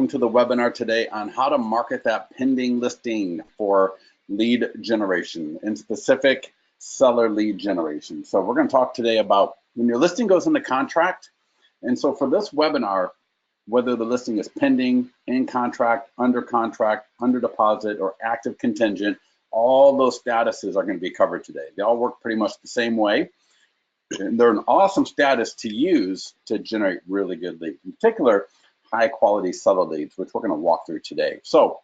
Welcome to the webinar today on how to market that pending listing for lead generation, in specific seller lead generation. So we're going to talk today about when your listing goes into contract. And so for this webinar, whether the listing is pending, in contract, under deposit, or active contingent, all those statuses are going to be covered today. They all work pretty much the same way. And they're an awesome status to use to generate really good leads, in particular, high quality seller leads, which we're going to walk through today. So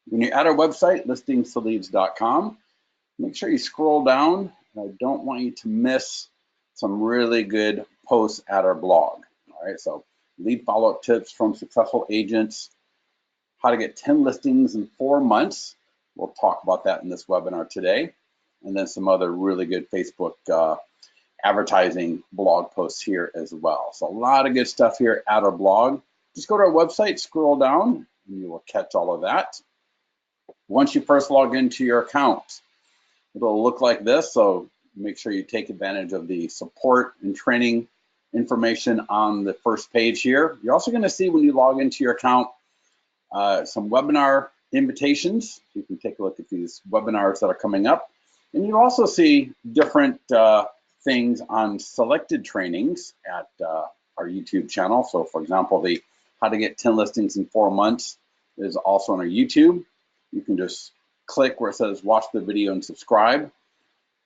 when you're at our website, listingstoleads.com, make sure you scroll down. I don't want you to miss some really good posts at our blog. All right, so lead follow-up tips from successful agents, how to get 10 listings in 4 months. We'll talk about that in this webinar today. And then some other really good Facebook advertising blog posts here as well. So a lot of good stuff here at our blog. Just go to our website, scroll down, and you will catch all of that. Once you first log into your account, it'll look like this. So make sure you take advantage of the support and training information on the first page here. You're also going to see when you log into your account some webinar invitations. You can take a look at these webinars that are coming up. And you'll also see different things on selected trainings at our YouTube channel. So for example, the how to get 10 listings in 4 months is also on our YouTube. You can just click where it says watch the video and subscribe.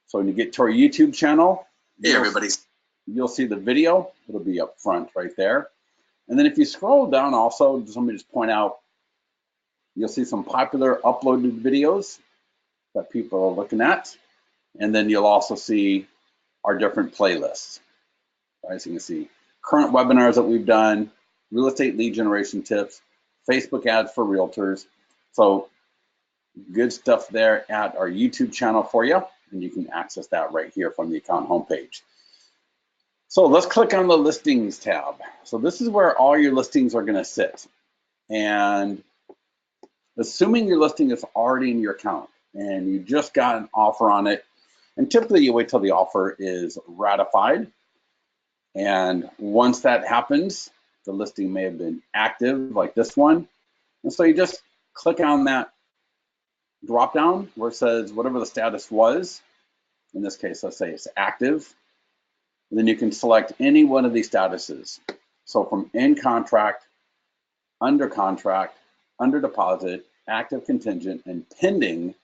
So when you get to our YouTube channel, you'll see the video. It'll be up front right there. And then if you scroll down also, let me just point out, you'll see some popular uploaded videos that people are looking at. And then you'll also see our different playlists. Right, so you can see current webinars that we've done, real estate lead generation tips, Facebook ads for realtors. So good stuff there at our YouTube channel for you, and you can access that right here from the account homepage. So let's click on the listings tab. So this is where all your listings are going to sit. And assuming your listing is already in your account and you just got an offer on it, and typically you wait till the offer is ratified. And once that happens, the listing may have been active like this one. And so you just click on that drop down where it says whatever the status was. In this case, let's say it's active. And then you can select any one of these statuses. So from in contract, under deposit, active contingent, and pending,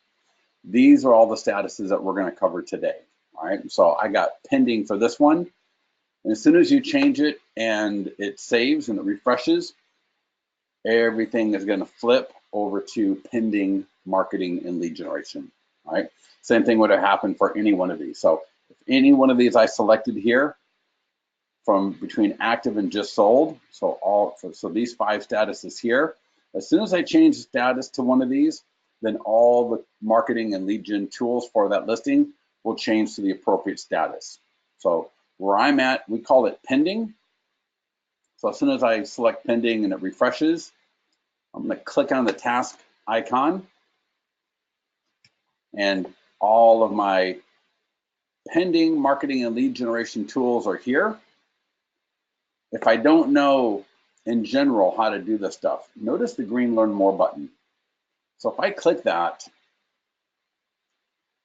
these are all the statuses that we're going to cover today. All right, so I got pending for this one. And as soon as you change it and it saves and it refreshes, everything is going to flip over to pending marketing and lead generation. All right, same thing would have happened for any one of these. So if any one of these I selected here from between active and just sold, so these 5 statuses here, as soon as I change the status to one of these, then all the marketing and lead gen tools for that listing will change to the appropriate status. So where I'm at, we call it pending. So as soon as I select pending and it refreshes, I'm going to click on the task icon, and all of my pending marketing and lead generation tools are here. If I don't know in general how to do this stuff, notice the green Learn More button. So if I click that,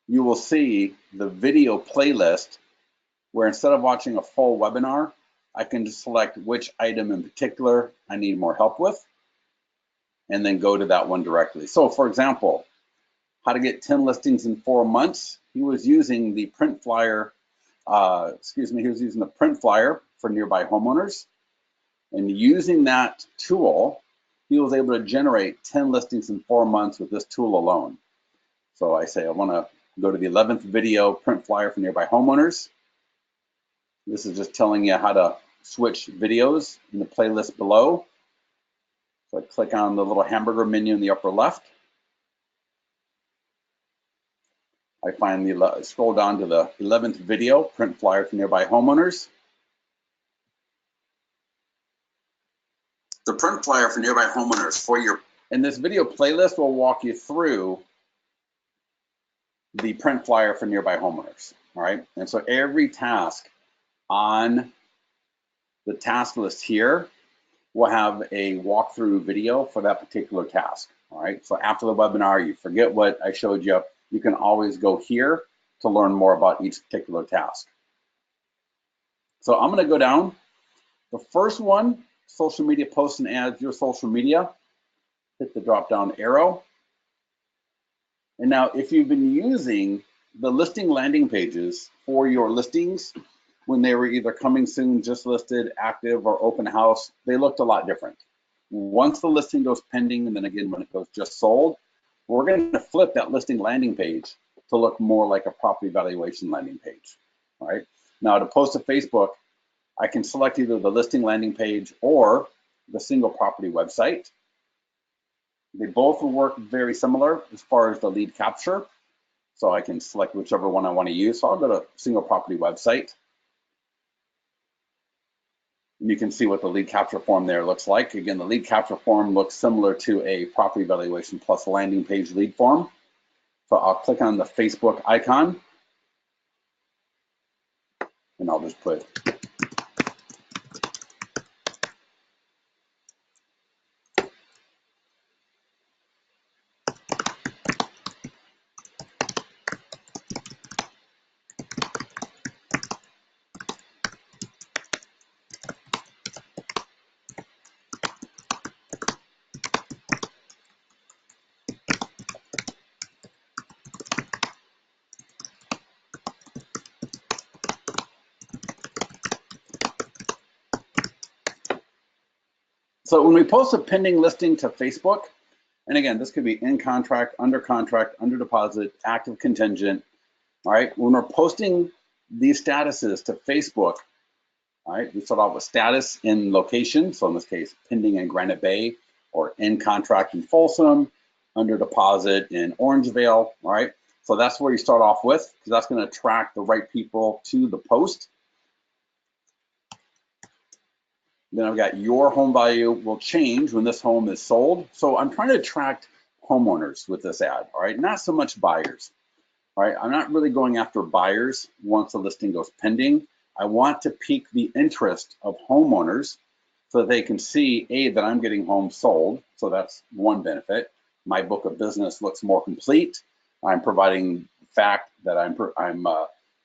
you will see the video playlist where instead of watching a full webinar, I can just select which item in particular I need more help with and then go to that one directly. So for example, how to get 10 listings in 4 months, he was using the print flyer, he was using the print flyer for nearby homeowners. And using that tool, he was able to generate 10 listings in 4 months with this tool alone. So I say I want to go to the 11th video, print flyer for nearby homeowners. This is just telling you how to switch videos in the playlist below. So I click on the little hamburger menu in the upper left. I scroll down to the 11th video, print flyer for nearby homeowners. The print flyer for nearby homeowners for your, and this video playlist will walk you through the print flyer for nearby homeowners. All right, and so every task on the task list here we'll have a walkthrough video for that particular task. All right, so after the webinar, you forget what I showed you, you can always go here to learn more about each particular task. So I'm going to go down. The first one, social media posts and ads, your social media. Hit the drop down arrow. And now if you've been using the listing landing pages for your listings when they were either coming soon, just listed, active, or open house, they looked a lot different. Once the listing goes pending, and then again when it goes just sold, we're going to flip that listing landing page to look more like a property valuation landing page. All right. Now to post to Facebook, I can select either the listing landing page or the single property website. They both will work very similar as far as the lead capture. So I can select whichever one I want to use. So I'll go to single property website. And you can see what the lead capture form there looks like. Again, the lead capture form looks similar to a property valuation plus landing page lead form. So I'll click on the Facebook icon and I'll just put So when we post a pending listing to Facebook, and again, this could be in contract, under deposit, active contingent, all right? When we're posting these statuses to Facebook, all right, we start off with status in location. So in this case, pending in Granite Bay, or in contract in Folsom, under deposit in Orangevale, all right? So that's where you start off with, because that's gonna attract the right people to the post. Then I've got your home value will change when this home is sold. So I'm trying to attract homeowners with this ad, all right? Not so much buyers, all right? I'm not really going after buyers once the listing goes pending. I want to pique the interest of homeowners so that they can see, A, that I'm getting homes sold. So that's one benefit. My book of business looks more complete. I'm providing the fact that I'm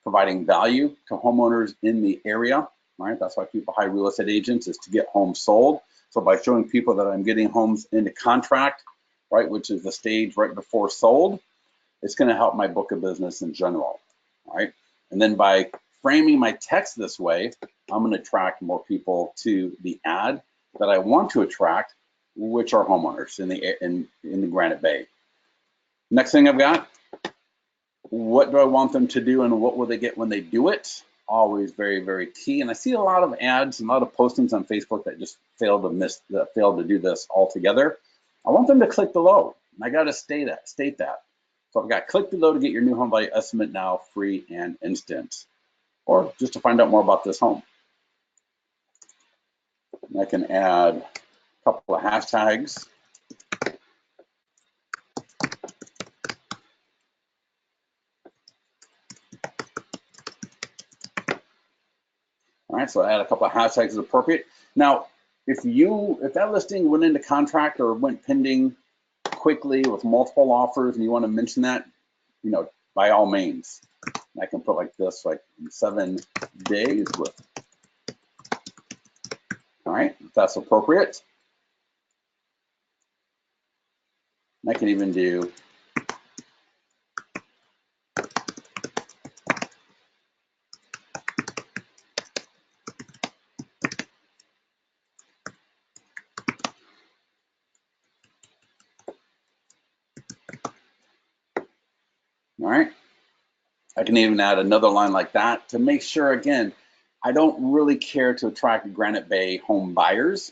providing value to homeowners in the area. Right, that's why people hire real estate agents, is to get homes sold. So by showing people that I'm getting homes into contract, right, which is the stage right before sold, it's going to help my book of business in general. Right, and then by framing my text this way, I'm going to attract more people to the ad that I want to attract, which are homeowners in the Granite Bay. Next thing I've got, what do I want them to do and what will they get when they do it? Always very, very key. And I see a lot of ads and a lot of postings on Facebook that just fail to do this altogether. I want them to click below. I got to state that. So I've got click below to get your new home value estimate now, free and instant, or just to find out more about this home. And I can add a couple of hashtags. All right, so I add a couple of hashtags as appropriate. Now, if that listing went into contract or went pending quickly with multiple offers and you want to mention that, by all means. And I can put like this, like 7 days with, all right, if that's appropriate. And I can even do all right. I can even add another line like that to make sure, again, I don't really care to attract Granite Bay home buyers.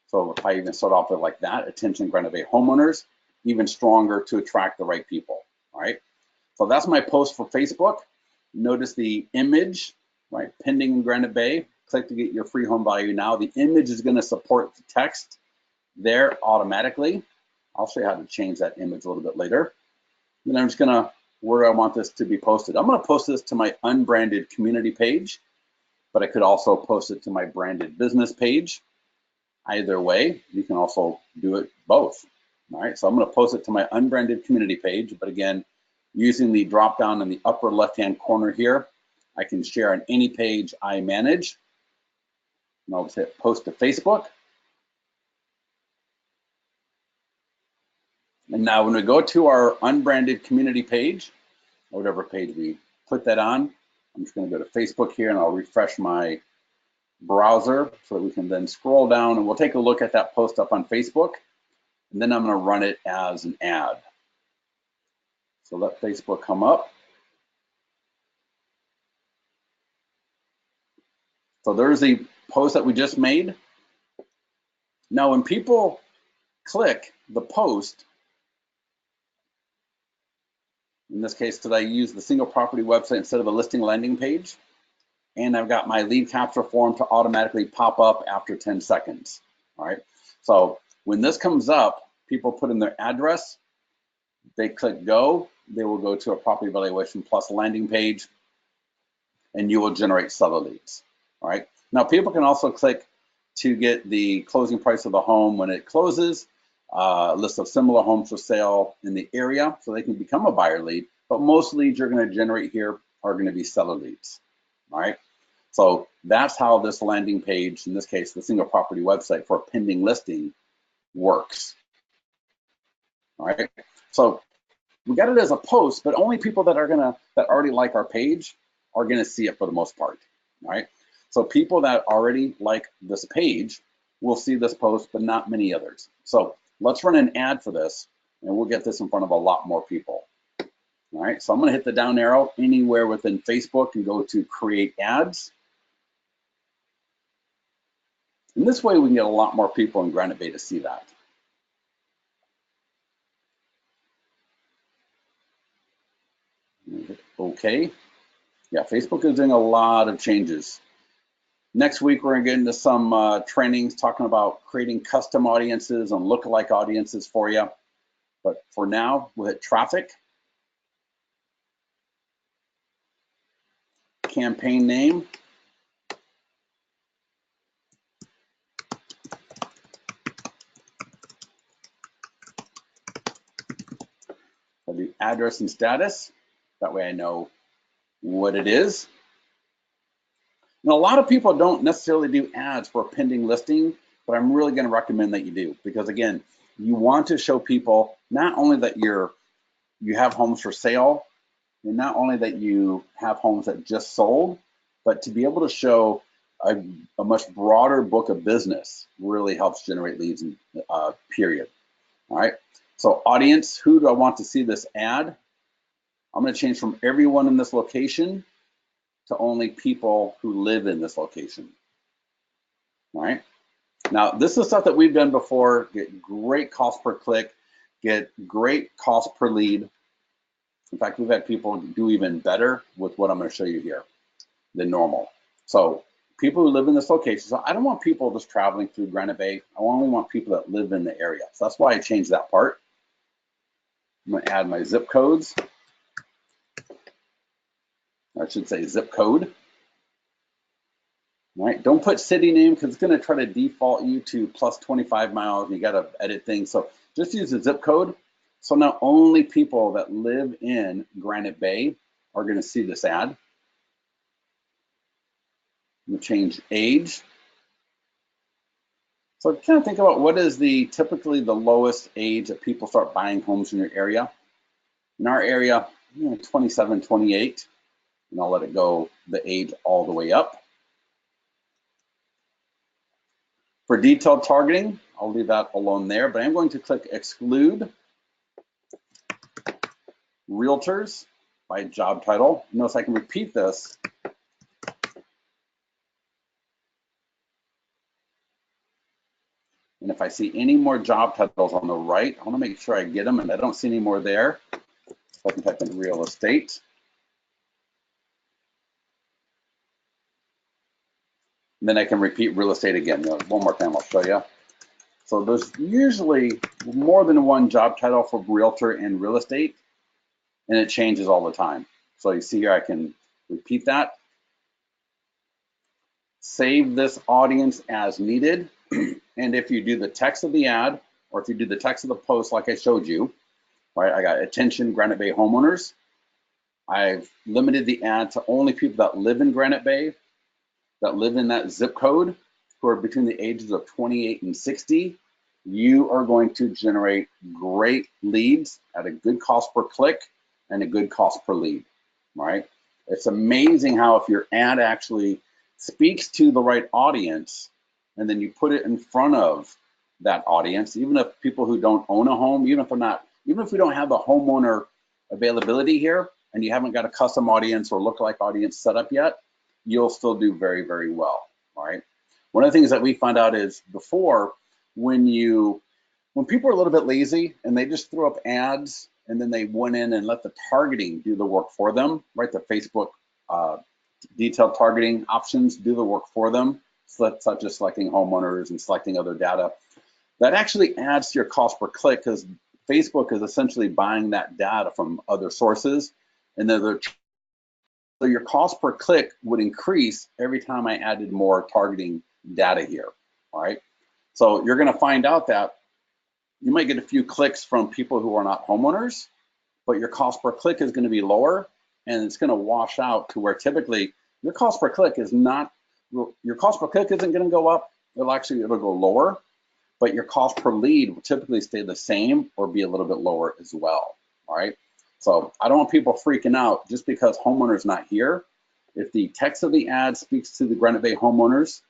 So if I even start off with like that, attention Granite Bay homeowners, even stronger to attract the right people, all right? So that's my post for Facebook. Notice the image, right? Pending in Granite Bay, click to get your free home value now. The image is gonna support the text there automatically. I'll show you how to change that image a little bit later. And I'm just gonna, where do I want this to be posted? I'm gonna post this to my unbranded community page, but I could also post it to my branded business page. Either way, you can also do it both. All right, so I'm going to post it to my unbranded community page, but again, using the drop down in the upper left-hand corner here, I can share on any page I manage. And I'll just hit post to Facebook. And now when we go to our unbranded community page, or whatever page we put that on, I'm just going to go to Facebook here and I'll refresh my browser so that we can then scroll down and we'll take a look at that post up on Facebook. And then I'm going to run it as an ad. So let Facebook come up. So there's the post that we just made. Now, when people click the post, in this case, did I use the single property website instead of a listing landing page? And I've got my lead capture form to automatically pop up after 10 seconds. All right. So when this comes up, people put in their address, they click go, they will go to a property valuation plus landing page, and you will generate seller leads. All right. Now, people can also click to get the closing price of the home when it closes, a list of similar homes for sale in the area, so they can become a buyer lead. But most leads you're going to generate here are going to be seller leads. All right. So that's how this landing page, in this case, the single property website for a pending listing, works. All right. So we got it as a post, but only people that already like our page are going to see it for the most part. All right. So people that already like this page will see this post, but not many others. So let's run an ad for this, and we'll get this in front of a lot more people. All right. So I'm going to hit the down arrow anywhere within Facebook and go to create ads. And this way we can get a lot more people in Granite Bay to see that. Okay. Yeah, Facebook is doing a lot of changes. Next week, we're going to get into some trainings talking about creating custom audiences and lookalike audiences for you. But for now, we'll hit traffic, campaign name, I'll do address and status. That way I know what it is. And a lot of people don't necessarily do ads for a pending listing, but I'm really going to recommend that you do, because again, you want to show people not only that you have homes for sale, and not only that you have homes that just sold, but to be able to show a much broader book of business really helps generate leads, period. All right. So audience, who do I want to see this ad? I'm going to change from everyone in this location to only people who live in this location. All right. Now, this is stuff that we've done before. Get great cost per click, get great cost per lead. In fact, we've had people do even better with what I'm going to show you here than normal. So people who live in this location, so I don't want people just traveling through Granite Bay. I only want people that live in the area. So that's why I changed that part. I'm going to add my zip codes. I should say zip code. All right, don't put city name because it's going to try to default you to plus 25 miles. You got to edit things. So just use the zip code. So now only people that live in Granite Bay are going to see this ad. I'm going to change age. So kind of think about what is typically the lowest age that people start buying homes in your area. In our area, 27, 28, and I'll let it go the age all the way up. For detailed targeting, I'll leave that alone there, but I'm going to click exclude realtors by job title. Notice I can repeat this. And if I see any more job titles on the right, I want to make sure I get them, and I don't see any more there. So I can type in real estate. And then I can repeat real estate again. One more time, I'll show you. So there's usually more than one job title for realtor and real estate, and it changes all the time. So you see here, I can repeat that. Save this audience as needed. And if you do the text of the ad, or if you do the text of the post like I showed you, right? I got attention Granite Bay homeowners. I've limited the ad to only people that live in Granite Bay, that live in that zip code, who are between the ages of 28 and 60. You are going to generate great leads at a good cost per click and a good cost per lead, right? It's amazing how if your ad actually speaks to the right audience, and then you put it in front of that audience, even if people who don't own a home, even if we don't have the homeowner availability here, and you haven't got a custom audience or lookalike audience set up yet, you'll still do very, very well, all right? One of the things that we found out is before, when people are a little bit lazy and they just threw up ads and then they went in and let the targeting do the work for them, right? The Facebook detailed targeting options do the work for them, such as selecting homeowners and selecting other data. That actually adds to your cost per click because Facebook is essentially buying that data from other sources, and so your cost per click would increase every time I added more targeting data here, all right? So you're gonna find out that you might get a few clicks from people who are not homeowners, but your cost per click is gonna be lower, and it's gonna wash out to where typically your cost per click isn't gonna go up, it'll go lower, but your cost per lead will typically stay the same or be a little bit lower as well, all right? So I don't want people freaking out just because homeowner's not here. If the text of the ad speaks to the Granite Bay homeowners,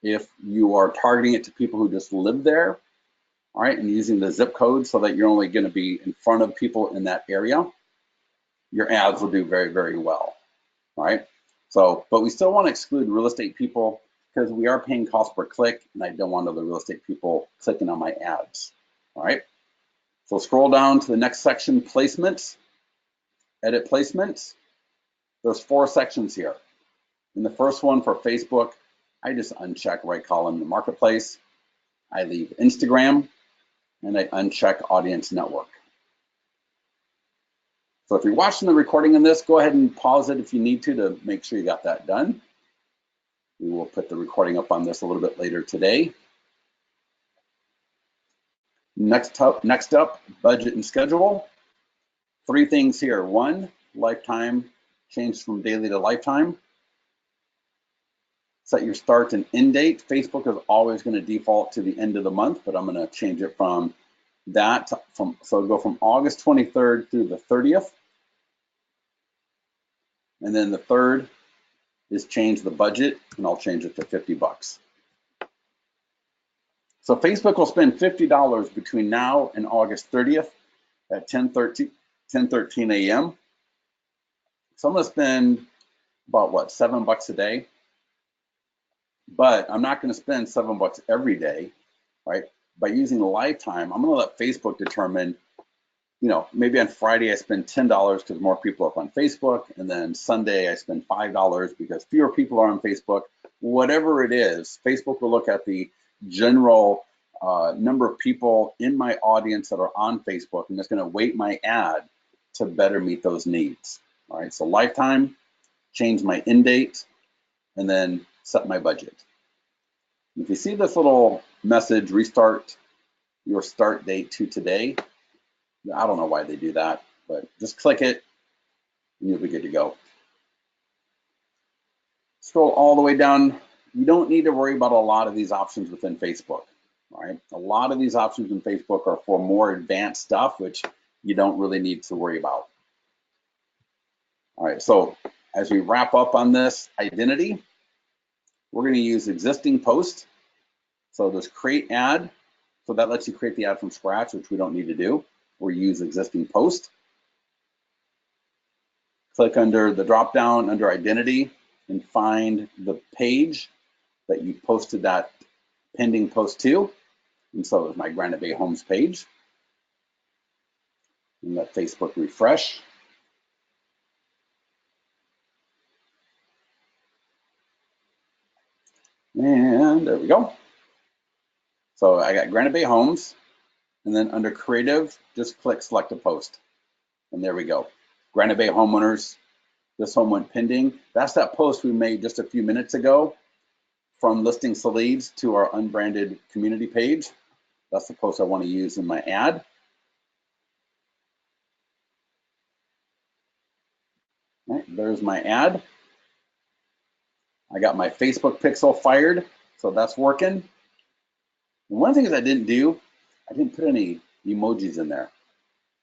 if you are targeting it to people who just live there, all right, and using the zip code so that you're only going to be in front of people in that area, your ads will do very, very well, all right? So, but we still want to exclude real estate people because we are paying cost per click, and I don't want other real estate people clicking on my ads, all right? So scroll down to the next section, placements, edit placements. There's 4 sections here. In the first one for Facebook, I just uncheck right column the marketplace. I leave Instagram, and I uncheck audience network. So if you're watching the recording in this, go ahead and pause it if you need to make sure you got that done. We will put the recording up on this a little bit later today. Next up, budget and schedule. 3 things here. 1, lifetime, change from daily to lifetime. Set your start and end date. Facebook is always going to default to the end of the month, but I'm going to change it from that, so go from August 23rd through the 30th. And then the 3rd is change the budget, and I'll change it to $50. So Facebook will spend $50 between now and August 30th at 10:13 a.m. So I'm going to spend about what, $7 a day, but I'm not going to spend $7 every day, right? By using the lifetime, I'm going to let Facebook determine, maybe on Friday I spend $10 because more people are up on Facebook, and then Sunday I spend $5 because fewer people are on Facebook. Whatever it is, Facebook will look at the general number of people in my audience that are on Facebook, and it's going to weight my ad to better meet those needs. All right, so lifetime, change my end date, and then set my budget. If you see this little message, restart your start date to today, I don't know why they do that, but just click it and you'll be good to go. Scroll all the way down. You don't need to worry about a lot of these options within Facebook, right? A lot of these options in Facebook are for more advanced stuff, which you don't really need to worry about. All right, so as we wrap up on this identity, we're going to use existing post. So there's create ad. So that lets you create the ad from scratch, which we don't need to do. Or use existing post. Click under the drop down under identity and find the page that you posted that pending post to. And so it's my Granite Bay Homes page. And let Facebook refresh. And there we go. So I got Granite Bay Homes, and then under creative, just click select a post. And there we go. Granite Bay homeowners, this home went pending. That's that post we made just a few minutes ago from listings to leads to our unbranded community page. That's the post I want to use in my ad. Right, there's my ad. I got my Facebook pixel fired, so that's working. And one of the things I didn't do, I didn't put any emojis in there,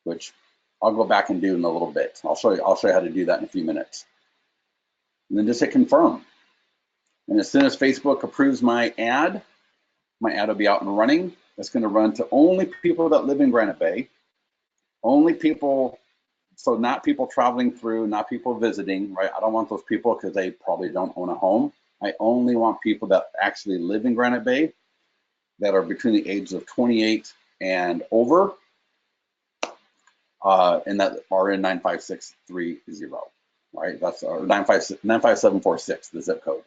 which I'll go back and do in a little bit. I'll show you how to do that in a few minutes. And then just hit confirm. And as soon as Facebook approves my ad will be out and running. It's going to run to only people that live in Granite Bay, only people, so not people traveling through, not people visiting, right? I don't want those people because they probably don't own a home. I only want people that actually live in Granite Bay that are between the ages of 28 and over, and that are in 95630, right? That's our 95746, the zip code.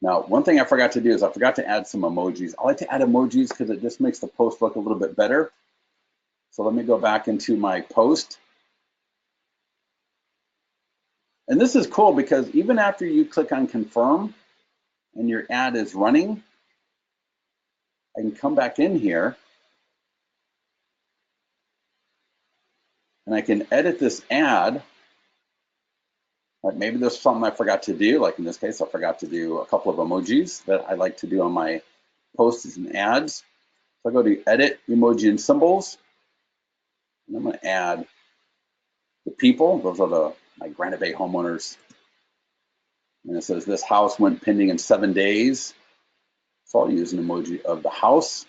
Now, one thing I forgot to do is I forgot to add some emojis. I like to add emojis because it just makes the post look a little bit better. So let me go back into my post. And this is cool because even after you click on confirm and your ad is running, I can come back in here and I can edit this ad. Like maybe there's something I forgot to do, like in this case, I forgot to do a couple of emojis that I like to do on my posts and ads. So I go to edit emoji and symbols, and I'm going to add the people. Those are my Granite Bay homeowners. And it says this house went pending in 7 days. So I'll use an emoji of the house.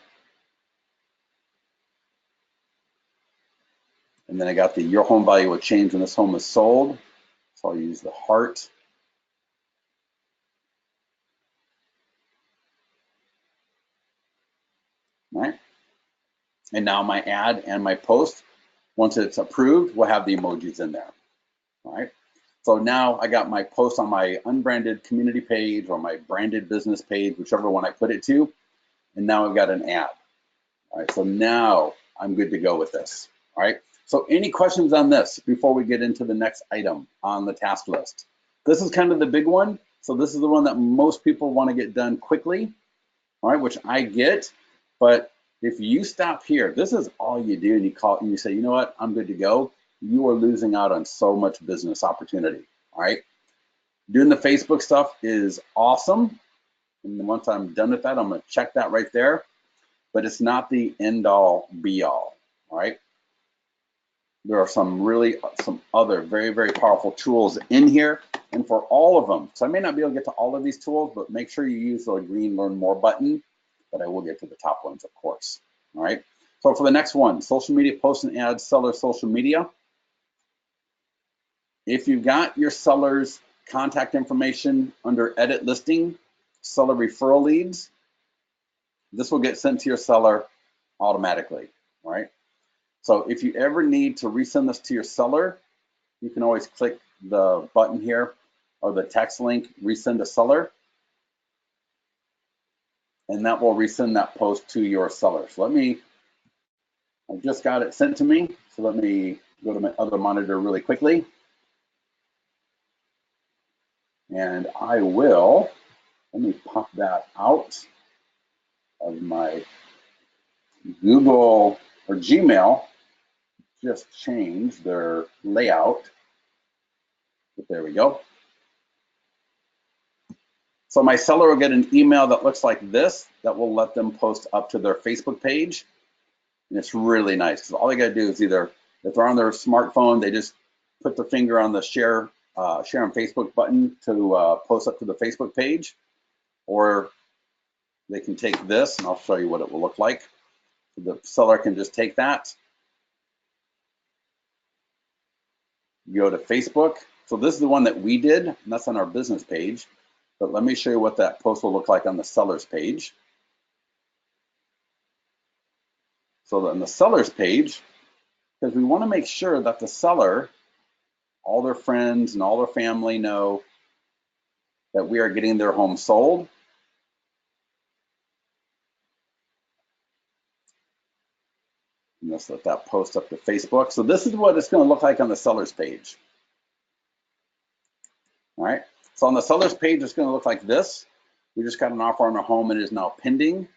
And then I got the your home value will change when this home is sold. So I'll use the heart. Right. And now my ad and my post, once it's approved, will have the emojis in there. All right. So now I got my post on my unbranded community page or my branded business page, whichever one I put it to. And now I've got an ad. All right. So now I'm good to go with this. All right. So any questions on this before we get into the next item on the task list? This is kind of the big one. So this is the one that most people want to get done quickly. All right, which I get. But if you stop here, this is all you do, and you call and you say, you know what, I'm good to go. You are losing out on so much business opportunity. All right, doing the Facebook stuff is awesome, and once I'm done with that, I'm going to check that right there. But it's not the end all be all. All right, there are some other very, very powerful tools in here, and for all of them. So I may not be able to get to all of these tools, but make sure you use the green Learn More button. But I will get to the top ones, of course. All right. So for the next one, social media posts and ads, seller social media. If you've got your seller's contact information under edit listing, seller referral leads, this will get sent to your seller automatically. All right. So if you ever need to resend this to your seller, you can always click the button here or the text link, resend to seller. And that will resend that post to your seller. So I just got it sent to me. So let me go to my other monitor really quickly. And let me pop that out of my Google or Gmail, just change their layout. But there we go. So my seller will get an email that looks like this that will let them post up to their Facebook page. And it's really nice because all they got to do is either, if they're on their smartphone, they just put the finger on the share on Facebook button to post up to the Facebook page, or they can take this, and I'll show you what it will look like. The seller can just take that, go to Facebook. So this is the one that we did, and that's on our business page. But let me show you what that post will look like on the seller's page. So on the seller's page, because we want to make sure that the seller, all their friends and all their family know that we are getting their home sold. And let's let that post up to Facebook. So this is what it's going to look like on the seller's page. All right. So on the seller's page, it's going to look like this. We just got an offer on our home and it is now pending.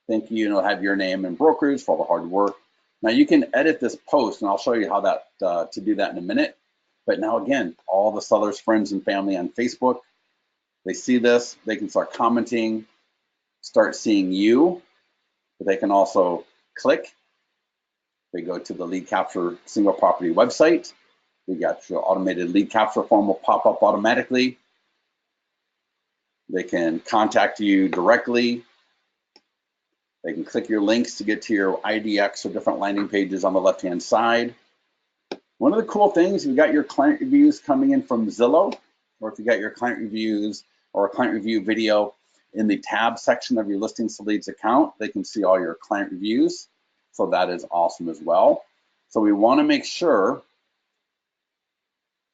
Thank you, and it'll have your name and brokerage for all the hard work. Now you can edit this post, and I'll show you how that to do that in a minute. But now again, all the sellers, friends, and family on Facebook, they see this, they can start commenting, start seeing you, but they can also click. They go to the lead capture single property website. We got your automated lead capture form will pop up automatically. They can contact you directly. They can click your links to get to your IDX or different landing pages on the left-hand side. One of the cool things, you've got your client reviews coming in from Zillow, or if you got your client reviews or a client review video in the tab section of your Listings to Leads account, they can see all your client reviews. So that is awesome as well. So we want to make sure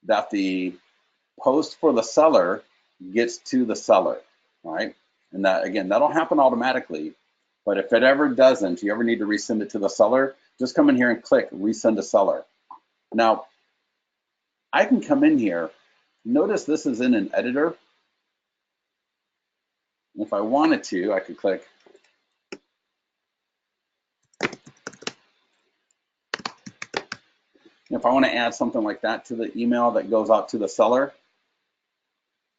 that the post for the seller gets to the seller, all right? And that, again, that'll happen automatically. But if it ever doesn't, you ever need to resend it to the seller, just come in here and click resend to seller. Now, I can come in here. Notice this is in an editor. If I wanted to, I could click. If I want to add something like that to the email that goes out to the seller,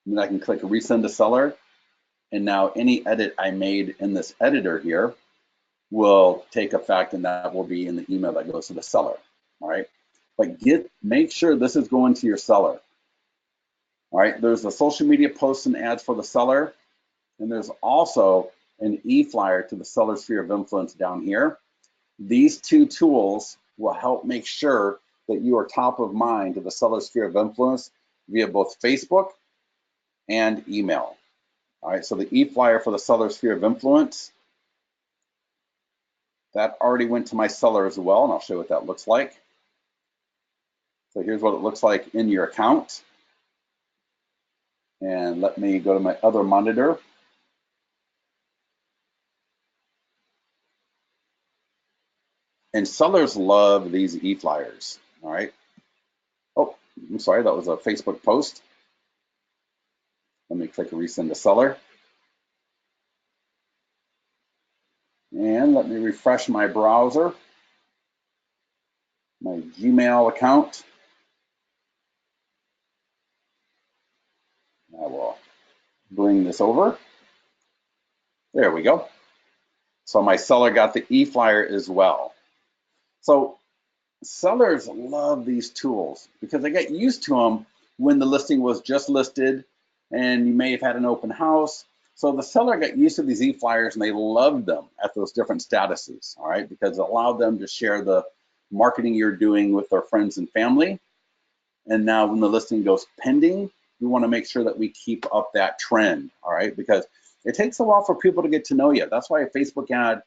then I can click resend to seller. And now any edit I made in this editor here will take effect, and that will be in the email that goes to the seller. All right. But make sure this is going to your seller. All right. There's the social media posts and ads for the seller. And there's also an e-flyer to the seller sphere of influence down here. These two tools will help make sure that you are top of mind to the seller sphere of influence via both Facebook and email. All right, so the e-flyer for the seller sphere of influence, that already went to my seller as well, and I'll show you what that looks like. So here's what it looks like in your account. And let me go to my other monitor. And sellers love these e-flyers, all right? Oh, I'm sorry, that was a Facebook post. Let me click resend to seller. And let me refresh my browser, my Gmail account. I will bring this over. There we go. So my seller got the e-flyer as well. So sellers love these tools because they get used to them when the listing was just listed and you may have had an open house. So the seller got used to these e-flyers and they loved them at those different statuses, all right, because it allowed them to share the marketing you're doing with their friends and family. And now when the listing goes pending, we want to make sure that we keep up that trend, all right, because it takes a while for people to get to know you. That's why a Facebook ad,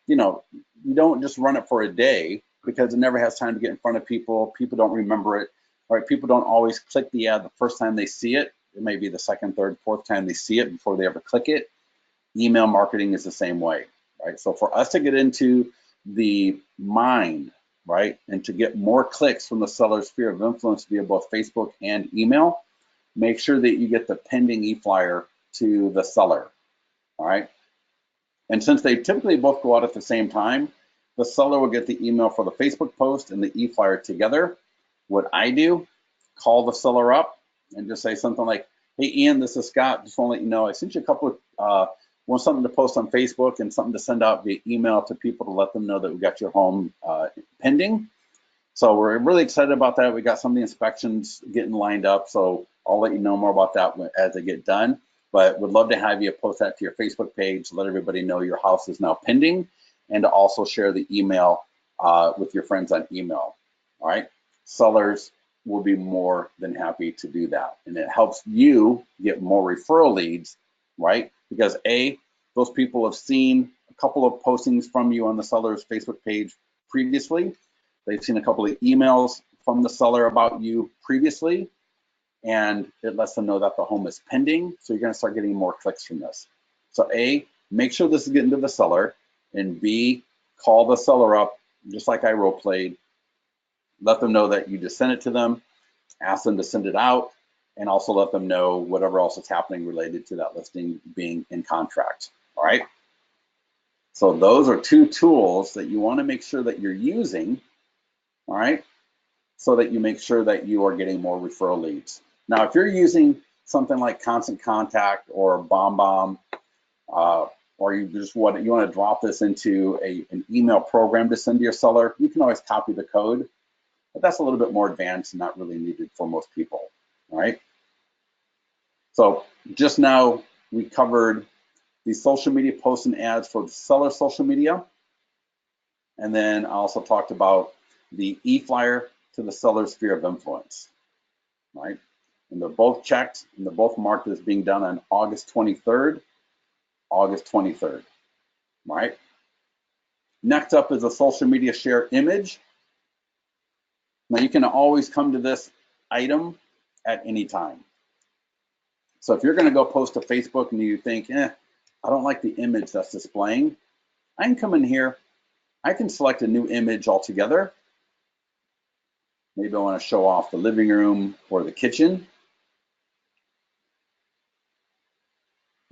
you know, you don't just run it for a day because it never has time to get in front of people. People don't remember it, all right? People don't always click the ad the first time they see it. It may be the second, third, fourth time they see it before they ever click it. Email marketing is the same way, right? So for us to get into the mind, right, and to get more clicks from the seller's sphere of influence via both Facebook and email, make sure that you get the pending e-flyer to the seller, all right? And since they typically both go out at the same time, the seller will get the email for the Facebook post and the e-flyer together. What I do, call the seller up and just say something like, hey, Ian, this is Scott. Just want to let you know, I sent you a couple of, want something to post on Facebook and something to send out via email to people to let them know that we got your home pending. So we're really excited about that. We got some of the inspections getting lined up. So I'll let you know more about that as they get done. But would love to have you post that to your Facebook page, let everybody know your house is now pending, and to also share the email with your friends on email. All right. Sellers will be more than happy to do that. And it helps you get more referral leads, right? Because A, those people have seen a couple of postings from you on the seller's Facebook page previously. They've seen a couple of emails from the seller about you previously, and it lets them know that the home is pending. So you're going to start getting more clicks from this. So A, make sure this is getting to the seller, and B, call the seller up, just like I role played. Let them know that you just sent it to them, ask them to send it out, and also let them know whatever else is happening related to that listing being in contract. All right. So those are two tools that you want to make sure that you're using, all right, so that you make sure that you are getting more referral leads. Now, if you're using something like Constant Contact or BombBomb, or you just want to drop this into an email program to send to your seller, you can always copy the code, but that's a little bit more advanced and not really needed for most people. All right. So just now we covered the social media posts and ads for the seller social media. And then I also talked about the e-flyer to the seller's sphere of influence, right? And they're both checked and they're both marked as being done on August 23rd, right? Next up is a social media share image. Now you can always come to this item at any time. So if you're gonna go post to Facebook and you think, I don't like the image that's displaying, I can come in here, I can select a new image altogether. Maybe I want to show off the living room or the kitchen.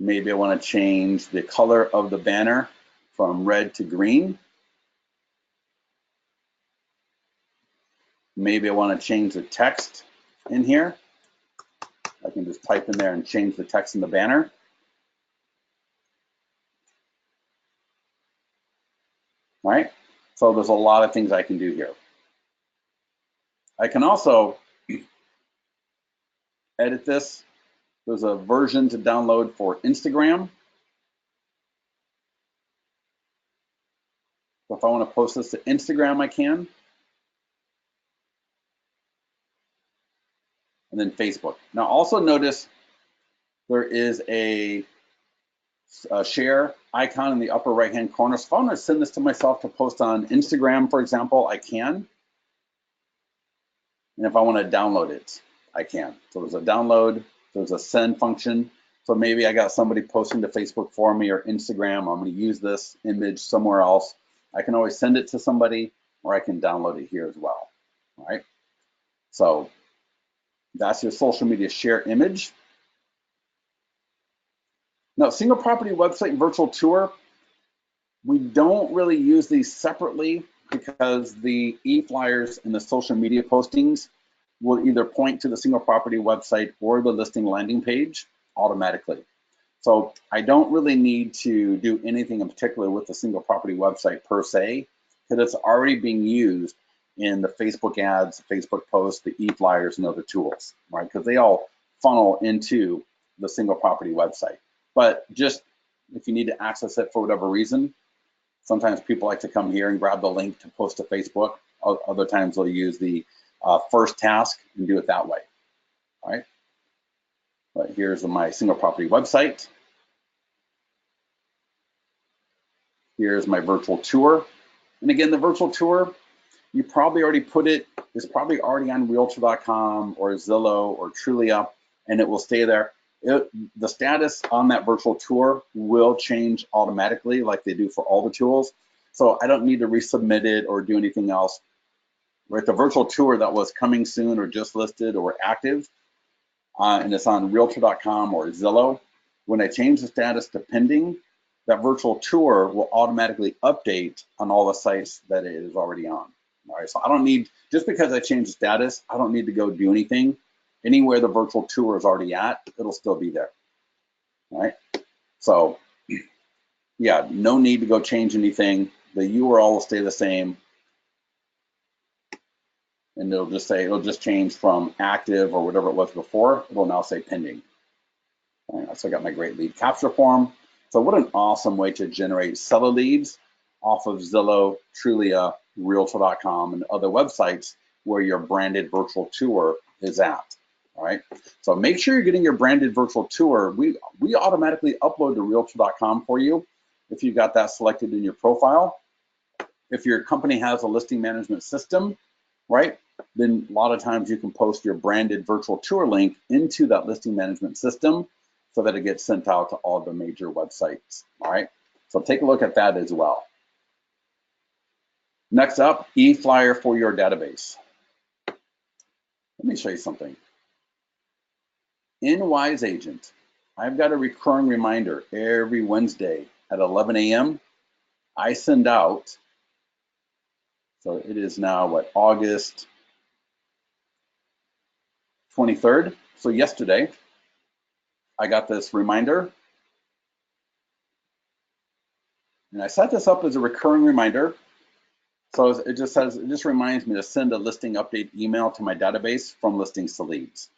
Maybe I want to change the color of the banner from red to green. Maybe I want to change the text in here. I can just type in there and change the text in the banner. All right, so there's a lot of things I can do here. I can also edit this. There's a version to download for Instagram. So if I want to post this to Instagram, I can. And then Facebook. Now also notice there is a share icon in the upper right hand corner. So if I want to send this to myself to post on Instagram, for example, I can. And if I want to download it, I can. So there's a download, there's a send function. So maybe I got somebody posting to Facebook for me or Instagram. I'm going to use this image somewhere else. I can always send it to somebody, or I can download it here as well. All right. So that's your social media share image. Now, single property website virtual tour, we don't really use these separately because the e-flyers and the social media postings will either point to the single property website or the listing landing page automatically. So I don't really need to do anything in particular with the single property website per se, because it's already being used in the Facebook ads, Facebook posts, the e-flyers, and other tools, right? Because they all funnel into the single property website. But just if you need to access it for whatever reason, sometimes people like to come here and grab the link to post to Facebook. Other times they'll use the first task and do it that way, all right? But here's my single property website. Here's my virtual tour. And again, the virtual tour, you probably already put it, it's probably already on realtor.com or Zillow or Trulia, and it will stay there. The status on that virtual tour will change automatically like they do for all the tools. So I don't need to resubmit it or do anything else. Right, the virtual tour that was coming soon or just listed or active, and it's on realtor.com or Zillow, when I change the status to pending, that virtual tour will automatically update on all the sites that it is already on. All right, so I don't need, just because I change the status, I don't need to go do anything. Anywhere the virtual tour is already at, it'll still be there. All right, so yeah, no need to go change anything. The URL will stay the same. And it'll just say, it'll just change from active or whatever it was before, it'll now say pending. All right, so I got my great lead capture form. So what an awesome way to generate seller leads off of Zillow, Trulia, Realtor.com, and other websites where your branded virtual tour is at. All right, so make sure you're getting your branded virtual tour. We automatically upload to Realtor.com for you if you've got that selected in your profile. If your company has a listing management system, right, then a lot of times you can post your branded virtual tour link into that listing management system so that it gets sent out to all the major websites. All right, so take a look at that as well. Next up, e-flyer for your database. Let me show you something. In Wise Agent, I've got a recurring reminder every Wednesday at 11 a.m. I send out, so it is now what, August 23rd. So yesterday, I got this reminder, and I set this up as a recurring reminder. So it just reminds me to send a listing update email to my database from listings to leads.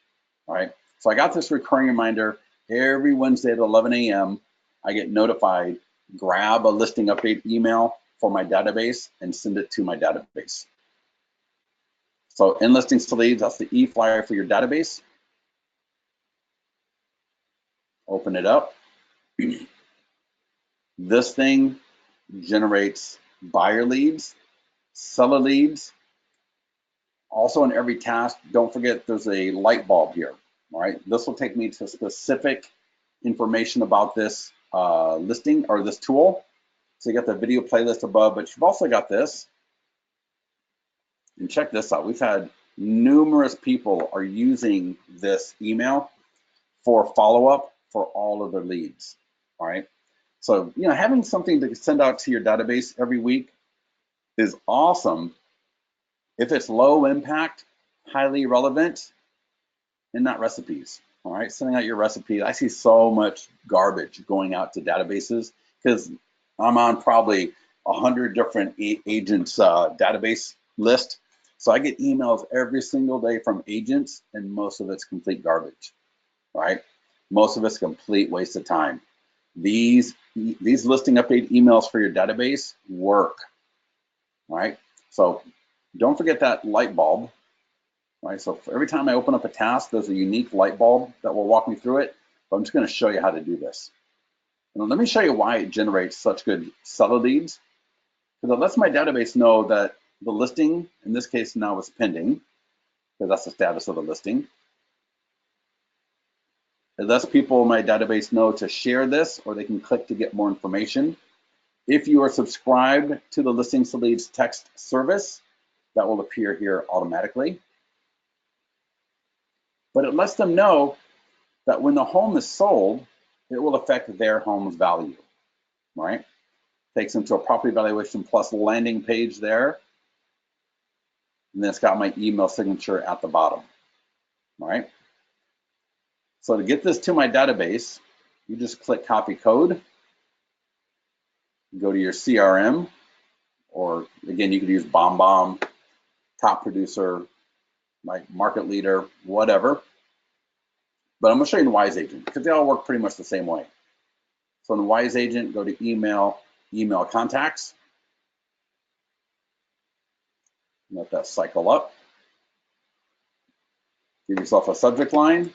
All right. So I got this recurring reminder every Wednesday at 11 a.m. I get notified, grab a listing update email for my database and send it to my database. So in listings to leads, that's the e-flyer for your database. Open it up. This thing generates buyer leads, seller leads. Also in every task, don't forget there's a light bulb here. All right, this will take me to specific information about this listing or this tool. So you got the video playlist above, but you've also got this. And check this out. We've had numerous people are using this email for follow-up for all of their leads. All right. So, having something to send out to your database every week is awesome if it's low impact, highly relevant, and not recipes. All right, sending out your recipes. I see so much garbage going out to databases because I'm on probably 100 different agents database list. So I get emails every single day from agents, and most of it's complete garbage. Right? Most of it's complete waste of time. These listing update emails for your database work. All right? So don't forget that light bulb. Right, so for every time I open up a task, there's a unique light bulb that will walk me through it. But I'm just going to show you how to do this. And let me show you why it generates such good seller leads. Because it lets my database know that the listing, in this case now, is pending, because that's the status of the listing. It lets people in my database know to share this, or they can click to get more information. If you are subscribed to the Listings to Leads text service, that will appear here automatically. But it lets them know that when the home is sold, it will affect their home's value, right? Takes them to a property valuation plus landing page there. And then it's got my email signature at the bottom, all right? So to get this to my database, you just click copy code, go to your CRM, or again, you could use BombBomb, Top Producer, like Market Leader, whatever. But I'm gonna show you in Wise Agent because they all work pretty much the same way. So in Wise Agent, go to email contacts. Let that cycle up. Give yourself a subject line.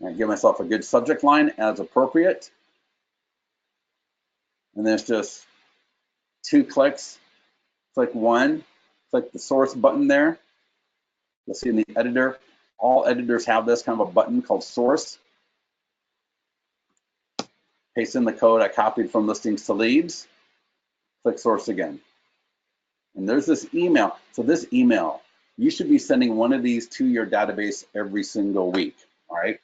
And give myself a good subject line as appropriate. And then it's just 2 clicks. Click 1, click the source button there. You'll see in the editor, all editors have this kind of a button called source. Paste in the code I copied from Listings to Leads. Click source again. And there's this email. So this email, you should be sending one of these to your database every single week, all right?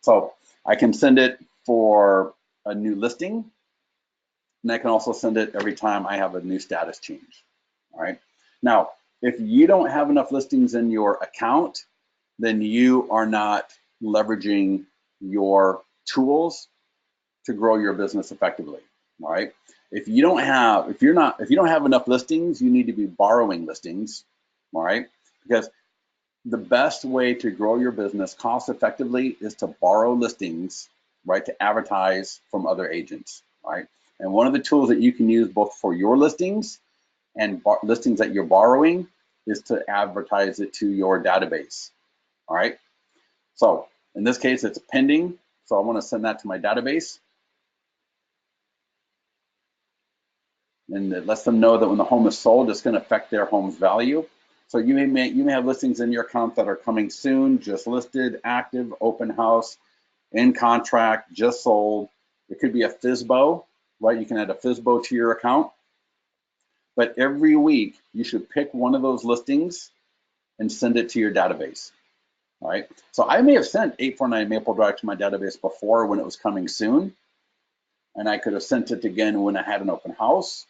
So I can send it for a new listing, and I can also send it every time I have a new status change, all right? Now, if you don't have enough listings in your account, then you are not leveraging your tools to grow your business effectively, all right? If you don't have enough listings, you need to be borrowing listings, all right? Because the best way to grow your business cost effectively is to borrow listings, right, to advertise from other agents, right? And one of the tools that you can use both for your listings and listings that you're borrowing is to advertise it to your database, all right? So in this case, it's pending, so I want to send that to my database. And it lets them know that when the home is sold, it's going to affect their home's value. So you may have listings in your account that are coming soon, just listed, active, open house, in contract, just sold. It could be a FSBO, right? You can add a FSBO to your account. But every week, you should pick one of those listings and send it to your database. All right. So I may have sent 849 Maple Drive to my database before when it was coming soon. And I could have sent it again when I had an open house.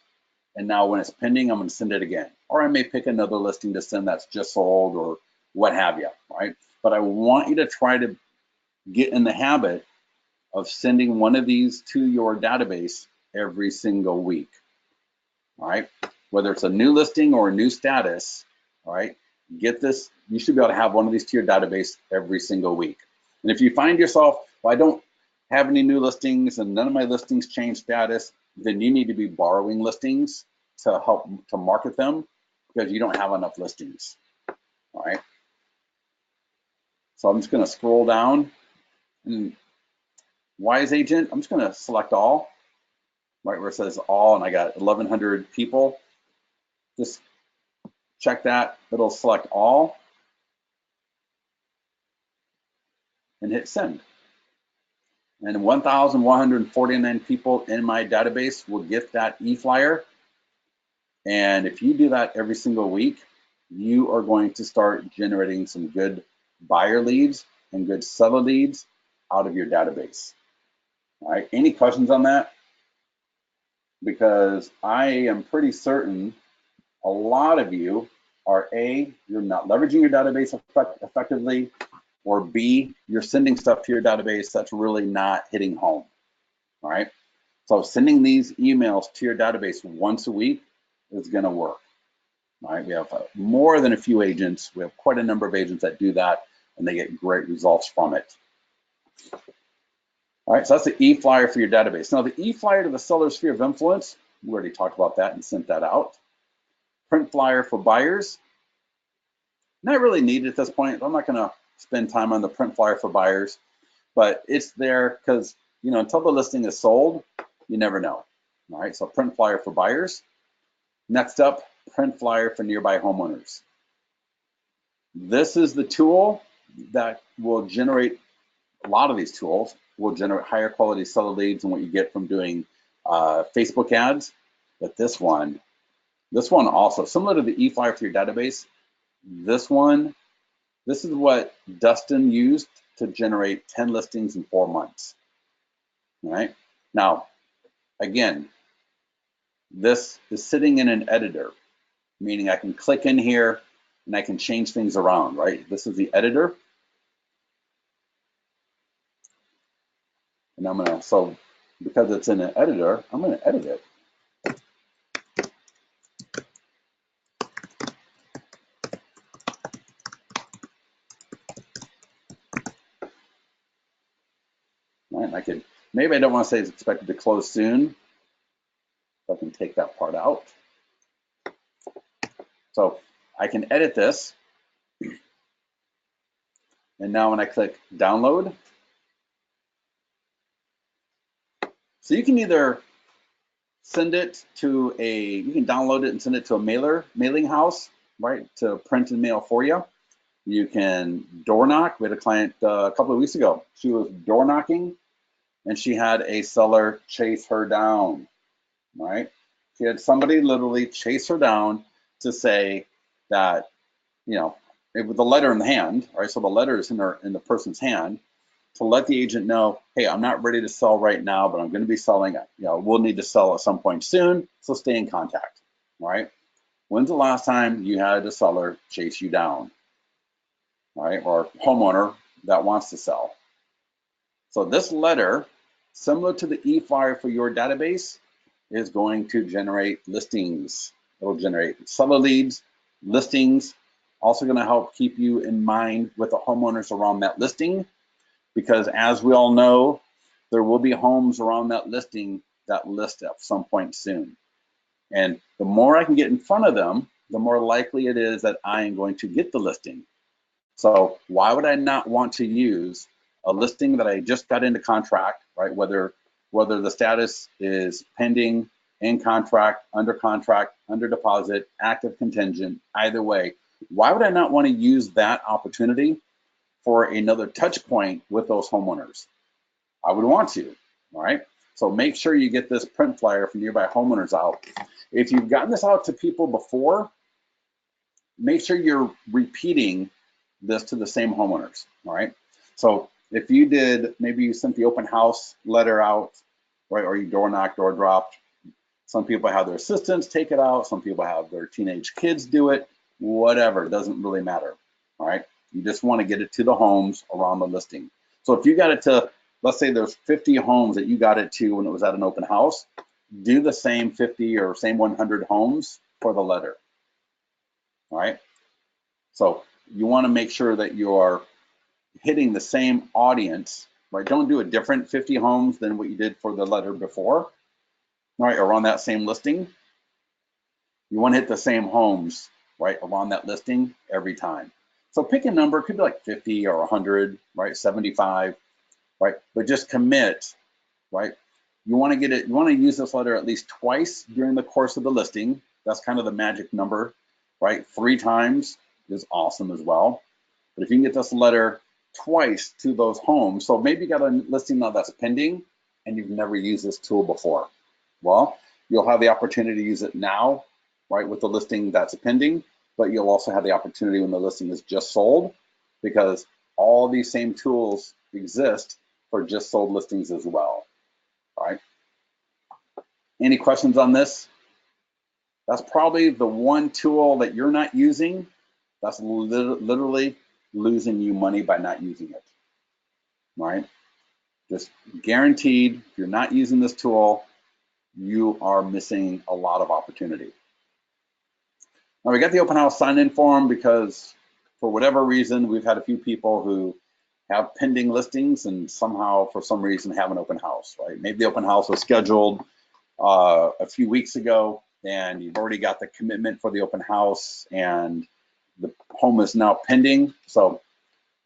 And now when it's pending, I'm going to send it again. Or I may pick another listing to send that's just sold or what have you, right? But I want you to try to get in the habit of sending one of these to your database every single week, all right? Whether it's a new listing or a new status, all right? Get this, you should be able to have one of these to your database every single week. And if you find yourself, well, I don't have any new listings and none of my listings change status, then you need to be borrowing listings to help to market them because you don't have enough listings, all right? So I'm just gonna scroll down and Wise Agent, I'm just gonna select all, right where it says all, and I got 1,100 people. Just check that, it'll select all and hit send. And 1,149 people in my database will get that e-flyer. And if you do that every single week, you are going to start generating some good buyer leads and good seller leads out of your database. All right, any questions on that? Because I am pretty certain a lot of you are A, you're not leveraging your database effectively, or B, you're sending stuff to your database that's really not hitting home, all right? So sending these emails to your database once a week is gonna work, all right? We have more than a few agents. We have quite a number of agents that do that and they get great results from it. All right, so that's the e-flyer for your database. Now the e-flyer to the seller sphere of influence, we already talked about that and sent that out. Print flyer for buyers, not really needed at this point. I'm not gonna spend time on the print flyer for buyers, but it's there because, you know, until the listing is sold, you never know. All right, so print flyer for buyers. Next up, print flyer for nearby homeowners. This is the tool that will generate, a lot of these tools will generate higher quality seller leads than what you get from doing Facebook ads. But this one also, similar to the e-flyer for your database, this is what Dustin used to generate 10 listings in 4 months. All right. Now, again, this is sitting in an editor, meaning I can click in here and I can change things around, right? This is the editor. And I'm gonna, so because it's in an editor, I'm gonna edit it. Right, I could, maybe I don't want to say it's expected to close soon. So I can take that part out. So I can edit this. And now when I click download, so you can either send it to you can download it and send it to a mailing house, right, to print and mail for you. You can door knock. We had a client a couple of weeks ago. She was door knocking and she had a seller chase her down, right? She had somebody literally chase her down to say that, you know, with the letter in the hand, right? So the letter is in the person's hand to let the agent know, hey, I'm not ready to sell right now, but I'm going to be selling. You know, we'll need to sell at some point soon, so stay in contact, right? When's the last time you had a seller chase you down, right? Or homeowner that wants to sell? So this letter, similar to the e-flyer for your database, is going to generate listings. It'll generate seller leads, listings, also going to help keep you in mind with the homeowners around that listing, because as we all know, there will be homes around that listing that list at some point soon. And the more I can get in front of them, the more likely it is that I am going to get the listing. So why would I not want to use a listing that I just got into contract, right? Whether the status is pending, in contract, under deposit, active contingent, either way, why would I not want to use that opportunity for another touch point with those homeowners? I would want to, all right? So make sure you get this print flyer from nearby homeowners out. If you've gotten this out to people before, make sure you're repeating this to the same homeowners, all right? So if you did, maybe you sent the open house letter out, right, or you door knocked, door dropped. Some people have their assistants take it out. Some people have their teenage kids do it. Whatever, it doesn't really matter, all right? You just want to get it to the homes around the listing. So if you got it to, let's say there's 50 homes that you got it to when it was at an open house, do the same 50 or same 100 homes for the letter, all right? So you want to make sure that you're hitting the same audience, right? Don't do a different 50 homes than what you did for the letter before, right? Or on that same listing. You want to hit the same homes, right, around that listing every time. So pick a number, it could be like 50 or 100, right, 75, right? But just commit, right? You want to get it, you want to use this letter at least twice during the course of the listing. That's kind of the magic number, right? 3 times is awesome as well. But if you can get this letter twice to those homes, so maybe you got a listing now that's pending and you've never used this tool before. Well, you'll have the opportunity to use it now, right, with the listing that's pending, but you'll also have the opportunity when the listing is just sold, because all these same tools exist for just sold listings as well, all right? Any questions on this? That's probably the one tool that you're not using that's literally losing you money by not using it, right? Just guaranteed, if you're not using this tool, you are missing a lot of opportunity. Now we got the open house sign-in form because for whatever reason, we've had a few people who have pending listings and somehow for some reason have an open house, right? Maybe the open house was scheduled a few weeks ago and you've already got the commitment for the open house and the home is now pending. So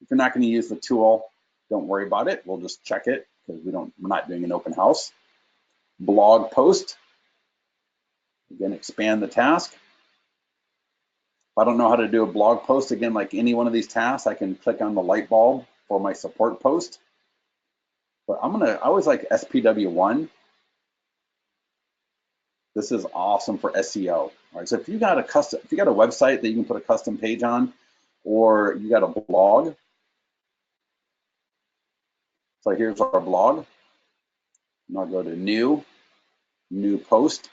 if you're not going to use the tool, don't worry about it. We'll just check it because we're not doing an open house. Blog post. Again, expand the task. If I don't know how to do a blog post, again, like any one of these tasks, I can click on the light bulb for my support post. But I always like SPW1. This is awesome for SEO. All right, so if you got a website that you can put a custom page on, or you got a blog. So here's our blog. And I'll go to new post.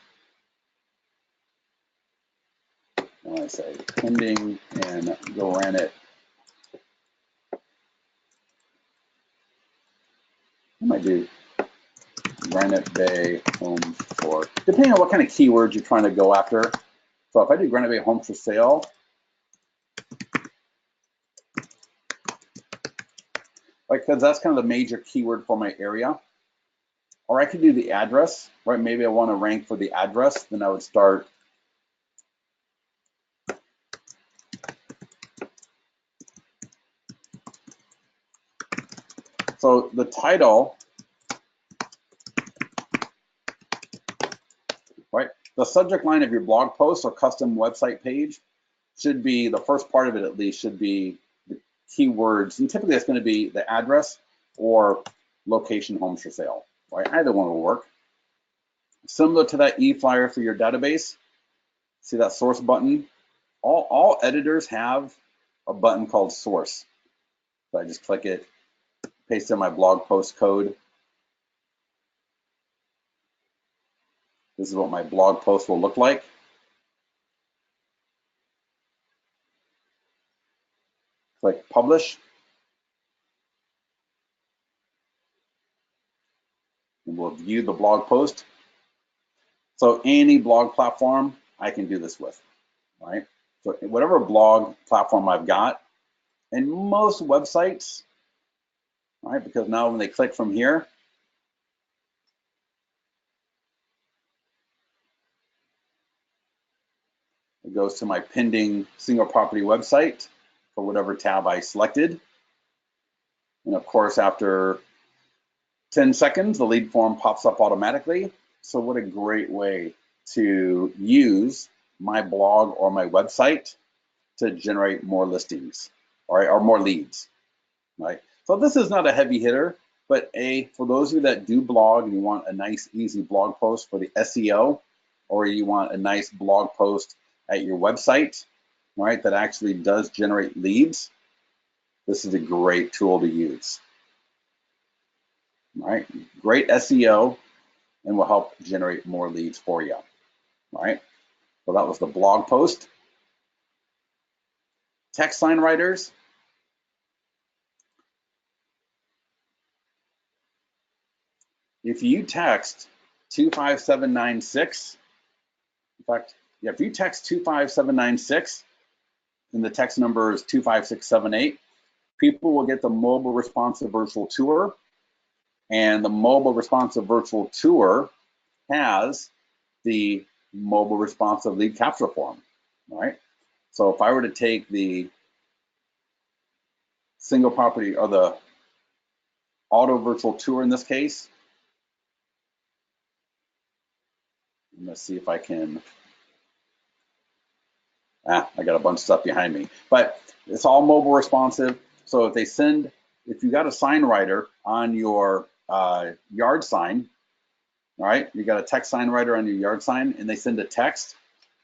And I say pending and granite. I might do Granite Bay homes for, depending on what kind of keywords you're trying to go after. So if I do Granite Bay homes for sale, like, because that's kind of the major keyword for my area. Or I could do the address, right? Maybe I want to rank for the address, then I would start so the title, right? The subject line of your blog post or custom website page should be, the first part of it at least, should be the keywords. And typically it's going to be the address or location homes for sale, right? Either one will work. Similar to that e-flyer for your database, see that source button? All editors have a button called source. So I just click it, paste in my blog post code. This is what my blog post will look like. Click publish. And we'll view the blog post. So any blog platform I can do this with, right? So whatever blog platform I've got, and most websites, right? Because now when they click from here, it goes to my pending single property website for whatever tab I selected. And of course, after 10 seconds, the lead form pops up automatically. So what a great way to use my blog or my website to generate more listings, right, or more leads, right? So this is not a heavy hitter. But for those of you that do blog and you want a nice, easy blog post for the SEO, or you want a nice blog post at your website, right, that actually does generate leads, this is a great tool to use. Right? Great SEO and will help generate more leads for you. Right? So that was the blog post. Text sign writers. If you text 25796, in fact, yeah, if you text 25796 and the text number is 25678, people will get the mobile responsive virtual tour, and the mobile responsive virtual tour has the mobile responsive lead capture form. All right. So if I were to take the single property or the auto virtual tour in this case, let's see if I can. I got a bunch of stuff behind me, but it's all mobile responsive. So if you got a sign writer on your yard sign, all right, you got a text sign writer on your yard sign, and they send a text,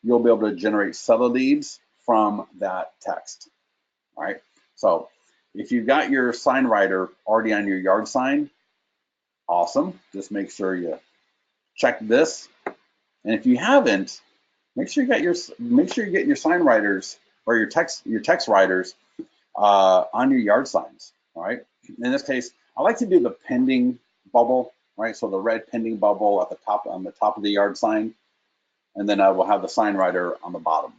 you'll be able to generate seller leads from that text. All right. So if you've got your sign writer already on your yard sign, awesome. Just make sure you check this. And if you haven't, make sure you get your sign writers or your text writers on your yard signs. All right. In this case, I like to do the pending bubble, right? So the red pending bubble at the top on the top of the yard sign, and then I will have the sign writer on the bottom.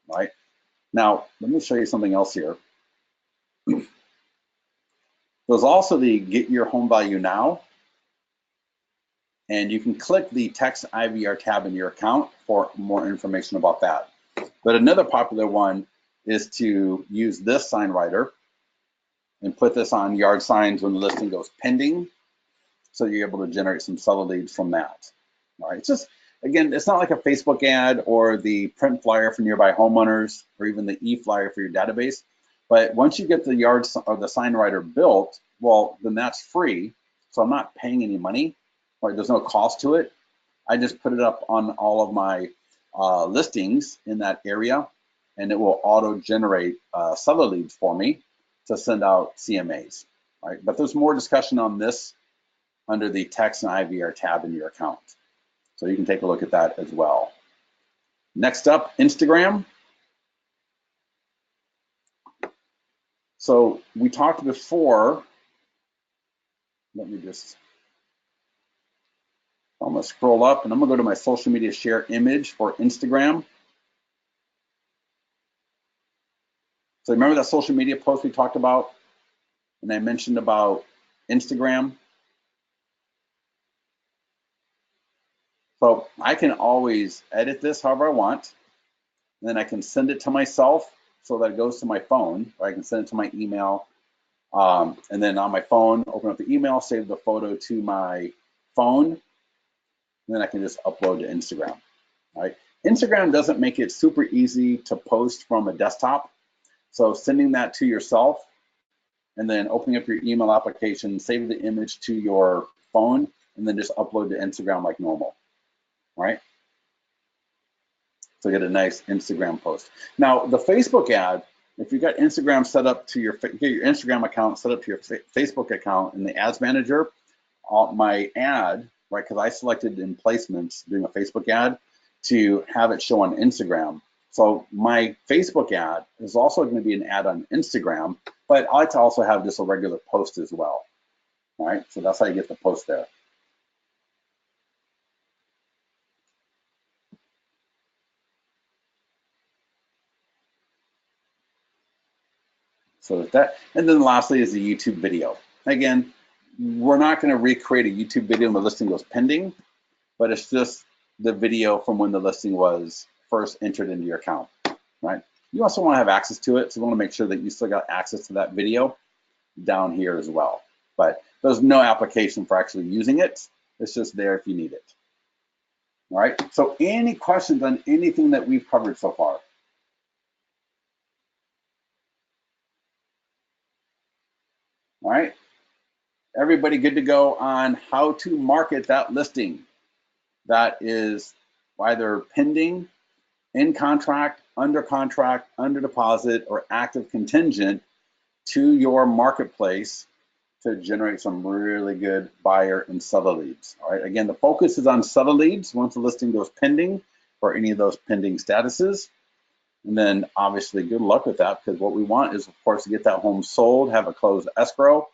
Right. Now, let me show you something else here. There's also the Get Your Home Value Now, and you can click the Text IVR tab in your account for more information about that. But another popular one is to use this sign writer and put this on yard signs when the listing goes pending, so you're able to generate some seller leads from that. All right, it's just, again, it's not like a Facebook ad or the print flyer for nearby homeowners or even the e-flyer for your database. But once you get the yard or the sign writer built, well, then that's free. So I'm not paying any money, right? There's no cost to it. I just put it up on all of my listings in that area, and it will auto generate seller leads for me to send out CMAs, right? But there's more discussion on this under the text and IVR tab in your account. So you can take a look at that as well. Next up, Instagram. So we talked before, I'm gonna scroll up and I'm gonna go to my social media share image for Instagram. So remember that social media post we talked about and I mentioned about Instagram? So I can always edit this however I want, and then I can send it to myself so that it goes to my phone, or I can send it to my email. And then on my phone, open up the email, save the photo to my phone, and then I can just upload to Instagram. Right? Instagram doesn't make it super easy to post from a desktop. So sending that to yourself and then opening up your email application, save the image to your phone, and then just upload to Instagram like normal, right? So get a nice Instagram post. Now the Facebook ad, if you got Instagram set up to your Instagram account set up to your Facebook account in the ads manager, my ad, right, because I selected in placements doing a Facebook ad to have it show on Instagram. So my Facebook ad is also going to be an ad on Instagram, but I like to also have just a regular post as well. All right, so that's how you get the post there. So that, and then lastly is the YouTube video. Again, we're not going to recreate a YouTube video when the listing goes pending, but it's just the video from when the listing was first entered into your account, right? You also want to have access to it, so you want to make sure that you still got access to that video down here as well. But there's no application for actually using it. It's just there if you need it. All right, so any questions on anything that we've covered so far? All right, everybody good to go on how to market that listing that is either pending, in contract, under deposit, or active contingent to your marketplace to generate some really good buyer and seller leads. All right, again, the focus is on seller leads once the listing goes pending or any of those pending statuses. And then obviously good luck with that, because what we want is, of course, to get that home sold, have a closed escrow,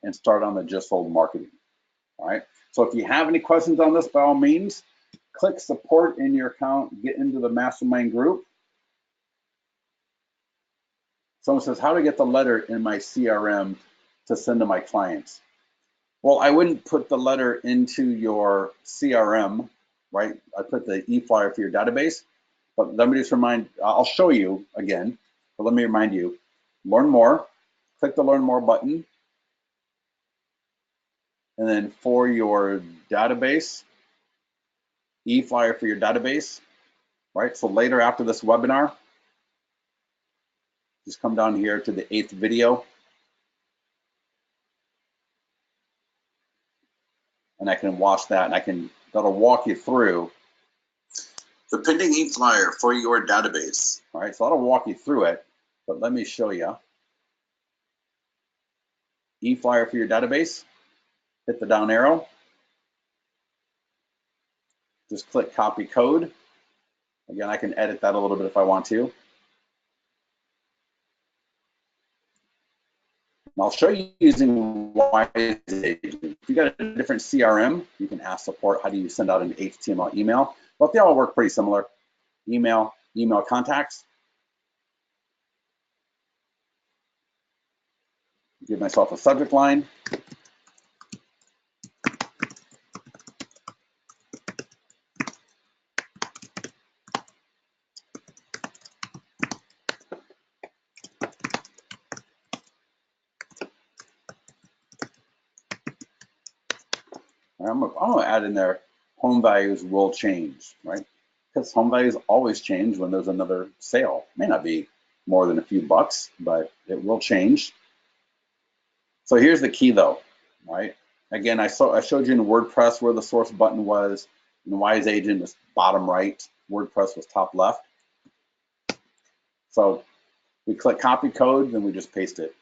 and start on the just sold marketing. All right, so if you have any questions on this, by all means, click support in your account, get into the mastermind group. Someone says, how to get the letter in my CRM to send to my clients? Well, I wouldn't put the letter into your CRM, right? I put the e-flyer for your database, but let me just remind, I'll show you again, but let me remind you, learn more, click the learn more button. And then for your database, e-flyer for your database, right? So later after this webinar, just come down here to the 8th video. And I can watch that, and that'll walk you through the pending e-flyer for your database. All right, so that'll walk you through it, but let me show you. E-flyer for your database, hit the down arrow. Just click copy code. Again, I can edit that a little bit if I want to. And I'll show you using Wise Agent. If you got a different CRM, you can ask support, how do you send out an HTML email? But they all work pretty similar. Email contacts. Give myself a subject line. I'm gonna add in there, home values will change, right? Because home values always change when there's another sale. It may not be more than a few bucks, but it will change. So here's the key though, right? Again, I showed you in WordPress where the source button was. In Wise Agent was bottom right, WordPress was top left. So we click copy code, then we just paste it.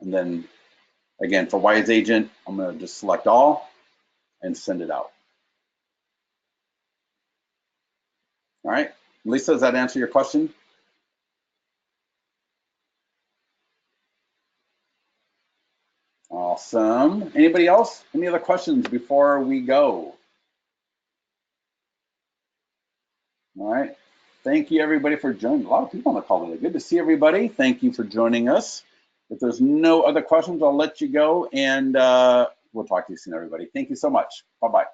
And then again, for Wise Agent, I'm gonna just select all and send it out. All right, Lisa, does that answer your question? Awesome. Anybody else? Any other questions before we go? All right. Thank you, everybody, for joining. A lot of people on the call today. Good to see everybody. Thank you for joining us. If there's no other questions, I'll let you go, and we'll talk to you soon, everybody. Thank you so much. Bye-bye.